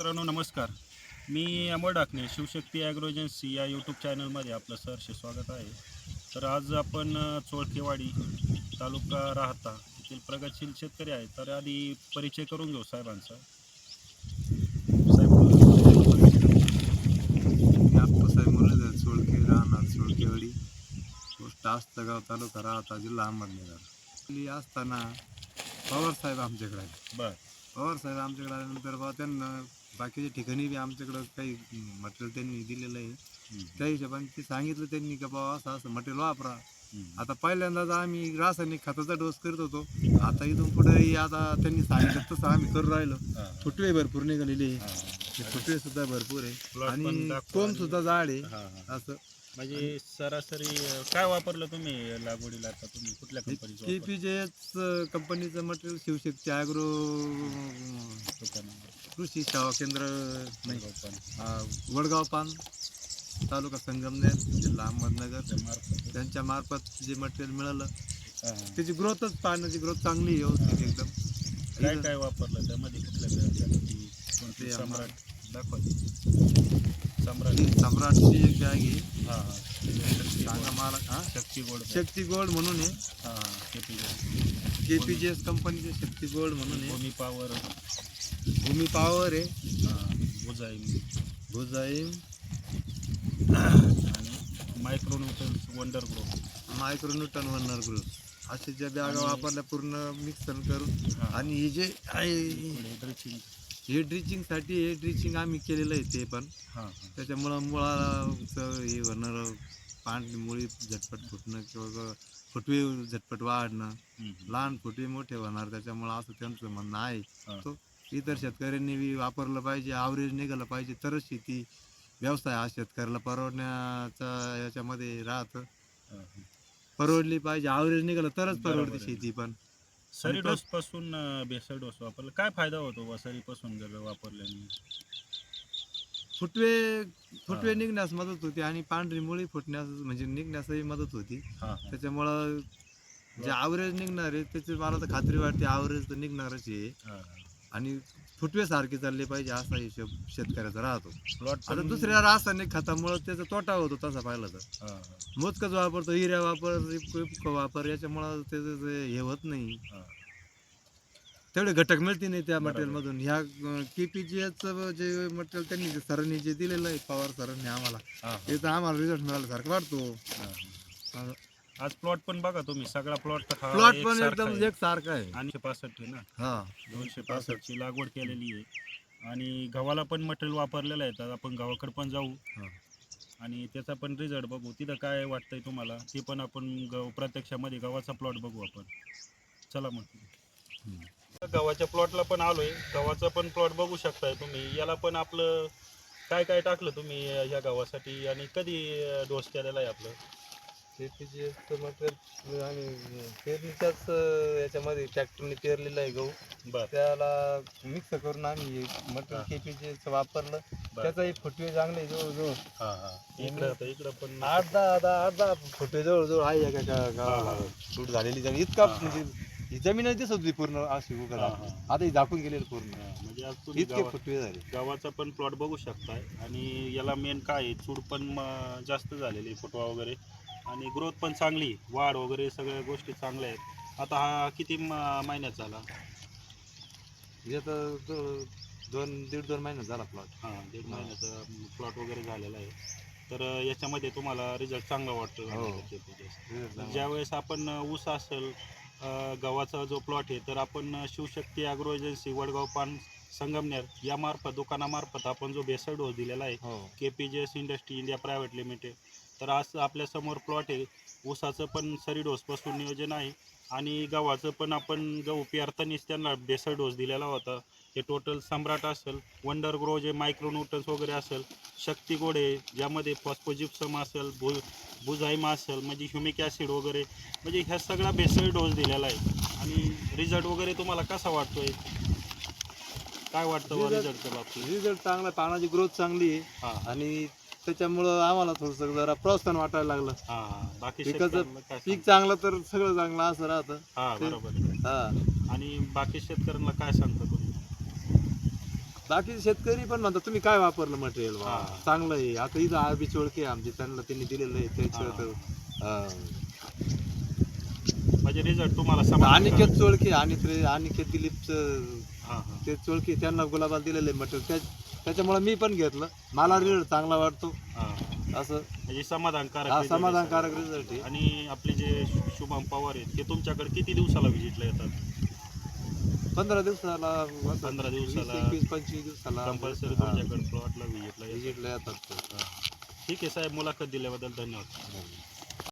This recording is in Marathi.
मित्रांनो नमस्कार. मी अमोल डाकणे शिवशक्ती ॲग्रो एजन्सी या यूट्यूब चॅनलमध्ये आपलं सहर्ष स्वागत आहे. तर आज आपण चोळकेवाडी तालुका राहता येथील प्रगतशील शेतकरी आहे. तर आधी परिचय करून घेऊ साहेबांचा. साहेब मी आप्पासाहेब मुरलीधर सोळके, राहणार सोळकेवाडी, पोस्ट आस्तगाव, तालुका राहता, जिल्हा अहमदनगर. मुली असताना पवारसाहेब आमच्याकडे आले. बर पवारसाहेब आमच्याकडे आल्यानंतर बा त्यांना बाकीच्या ठिकाणी बी आमच्याकडं काही मटेरियल त्यांनी दिलेलं आहे. त्या हिशोबाने ते सांगितलं त्यांनी का बाबा असं असं मटेरियल वापरा. आता पहिल्यांदाच आम्ही रासायनिक खताचा डोस करत होतो. आता इथून पुढे आता त्यांनी सांगितलं तसं आम्ही करू राहिलो. फुटवे भरपूर निघालेले आहे, फुटवे सुद्धा भरपूर आहे आणि कोंब सुद्धा जाड आहे. असं म्हणजे सरासरी काय वापरलं तुम्ही लागवडीला? आता तुम्ही कुठल्या कंपनीचं KPJS कंपनीचं मटेरियल, शिवशक्ती ॲग्रो कृषी सेवा केंद्र नाही, वडगाव पान, तालुका संगमनेर, जिल्हा अहमदनगर, त्यांच्या मार्फत जे मटेरियल मिळालं त्याची ग्रोथच, पाण्याची ग्रोथ चांगली आहे, व्यवस्थित एकदम. काय काय वापरलं त्यामध्ये? कुठल्या कोणते सम्राट सम्राटची एक बॅग आहे. सांगा मला. शक्ती गोल्ड म्हणून आहे. KPJS कंपनीचे शक्ती गोल्ड म्हणून आहे. भूमी पावर आहे. भुजाईम आणि मायक्रोन्यूटन वंडर ग्रोथ असे ज्या बॅगा वापरल्या पूर्ण मिक्सर करून. आणि हे जे आहे हे ड्रिचिंग आम्ही केलेलं आहे ते पण. त्याच्यामुळं मुळाचं हे होणार, पांढरी मुळी झटपट फुटणं किंवा फुटवे झटपट वाढणं, लहान फुटवे मोठे होणार. त्याच्यामुळं असं त्यांचं म्हणणं आहे. तो इतर शेतकऱ्यांनी बी वापरलं पाहिजे, ॲव्हरेज निघालं पाहिजे, तरच शेती व्यवसाय हा शेतकऱ्याला परवडण्याचा याच्यामध्ये राहतं. परवडली पाहिजे, ॲव्हरेज निघालं तरच परवडते शेती. पण सरी डोस पासून बेसल डोस वापरला काय फायदा होतो? सरी पासून जर वापरल्याने फुटवे निघण्यास मदत होती आणि पांढरी मुळी फुटण्यास म्हणजे निघण्यासही मदत होती. त्याच्यामुळं जे ॲव्हरेज निघणार आहे त्याची मला तर खात्री वाटते, ॲव्हरेज तर निघणारच आहे. आणि फुटवे सारखे चालले पाहिजे असा हिशोब शेतकऱ्याचा राहतो. आता दुसऱ्या रासायनिक खतामुळे त्याचा तोटा होतो तसा पाहिला तर. मोजकच वापरतो, युरिया वापर, याच्यामुळं त्याचं हे होत नाही, तेवढे घटक मिळते नाही त्या मटेरियल मधून. ह्या KPJSचं जे मटेरियल त्यांनी सरांनी जे दिलेलं आहे, पवार सरांनी आम्हाला, त्याचा आम्हाला रिझल्ट मिळाल्यासारखा वाटतो. आज प्लॉट पण बघा तुम्ही, सगळा प्लॉट पण एकदम एकसारखा आहे. आणि 265 आहे ना, 265 ची लागवड केलेली आहे. आणि गव्हाला पण मटेरियल वापरलेलं आहे. तर आपण गावाकडे पण जाऊ आणि त्याचा पण रिझल्ट बघू. तिथं काय वाटतंय तुम्हाला ते पण आपण प्रत्यक्षामध्ये गव्हाचा प्लॉट बघू आपण. चला मग गव्हाच्या प्लॉटला पण आलोय. गव्हाचा पण प्लॉट बघू शकताय तुम्ही. याला पण आपलं काय काय टाकलं तुम्ही या गव्हासाठी आणि कधी डोस केलेला आहे आपलं? KPJSचं मटेरियल आम्ही पेरणीच्याच याच्यामध्ये ट्रॅक्टरने पेरलेलं आहे गहू. त्याला मिक्स करून आम्ही मटेरियल KPJS वापरलं. त्याचाही फुटवे चांगले जवळजवळ इकडं पण 8-10 फुटवे जवळजवळ आहे एका गावाला सूट झालेली. इतका म्हणजे ही जमीनच दिसत होती पूर्ण अशी उघड. आता ही झाकून गेलेली पूर्ण, म्हणजे आज तुम्ही इतके फुटवे झाले. गव्हाचा पण प्लॉट बघू शकताय. आणि याला मेन काय आहे, चूड पण जास्त झालेली, फुटवा वगैरे, आणि ग्रोथ पण चांगली, वाढ वगैरे सगळ्या गोष्टी चांगल्या आहेत. आता हा किती महिन्यात झाला? याचा 1.5-2 महिन्यात झाला प्लॉट. 1.5 महिन्याचा प्लॉट वगैरे झालेला आहे. तर याच्यामध्ये तुम्हाला रिझल्ट चांगला वाटतो. ज्यावेळेस आपण ऊस असेल, गव्हाचा जो प्लॉट आहे, तर आपण शिवशक्ती ॲग्रो एजन्सी वडगाव पान संगमनेर यामार्फत, दुकानामार्फत आपण जो बेसल डोस दिलेला आहे, KPJS industry India private limited. तर आज आपल्यासमोर प्लॉट आहे. ऊसाचं पण सरी डोसपासून नियोजन आहे आणि गव्हाचं पण आपण गहू पेरतानीच त्यांना बेसल डोस दिलेला होता. हे टोटल सम्राट असेल, वंडर ग्रो जे मायक्रोन्यूटन्स वगैरे असेल, शक्ती गोड आहे ज्यामध्ये फॉस्फोजिप्सम असेल, बुझाईम असेल, म्हणजे ह्युमिक ॲसिड वगैरे, म्हणजे ह्या सगळा बेसल डोस दिलेला आहे. आणि रिझल्ट वगैरे तुम्हाला कसा वाटतोय? काय वाटतं रिझल्टच्या बाबतीत? रिझल्ट चांगला, पानाची ग्रोथ चांगली आहे. आणि त्याच्यामुळं आम्हाला थोडंसं जरा प्रोत्साहन वाटायला लागलं. बाकी पीक चांगलं तर सगळं चांगलं असं राहतं. बरोबर. आणि बाकी शेतकऱ्यांना काय सांगता तुम्ही? बाकी शेतकरी पण म्हणतात तुम्ही काय वापरलं मटेरियल हा. चांगलं आहे. आता इथं आरबी चोळके आमचे त्यांनी दिलेलं आहे त्याचं म्हणजे रिझल्ट तुम्हाला समाधानकारक. अनिकेत चोळके आणि अनिकेत दिलीपचं हां हां ते चोळके त्यांना गुलाबाला दिलेलं आहे मटेरियल त्याच्यामुळे मी पण घेतलं. मला रिझल्ट चांगला वाटतो हां असं. म्हणजे समाधानकारक हा result आहे समाधानकारक सगळं. रिझल्ट आहे. आणि आपले जे शुभम पवार आहेत ते तुमच्याकडे किती दिवसाला व्हिजिटला येतात? 15 दिवसाला 15 दिवसाला 21-25 दिवसाला कंपल्सरी हा. तुमच्याकडे प्लॉटला व्हिजिटला येतात. व्हिजिटला येतात. ठीक आहे साहेब, मुलाखत दिल्याबद्दल धन्यवाद.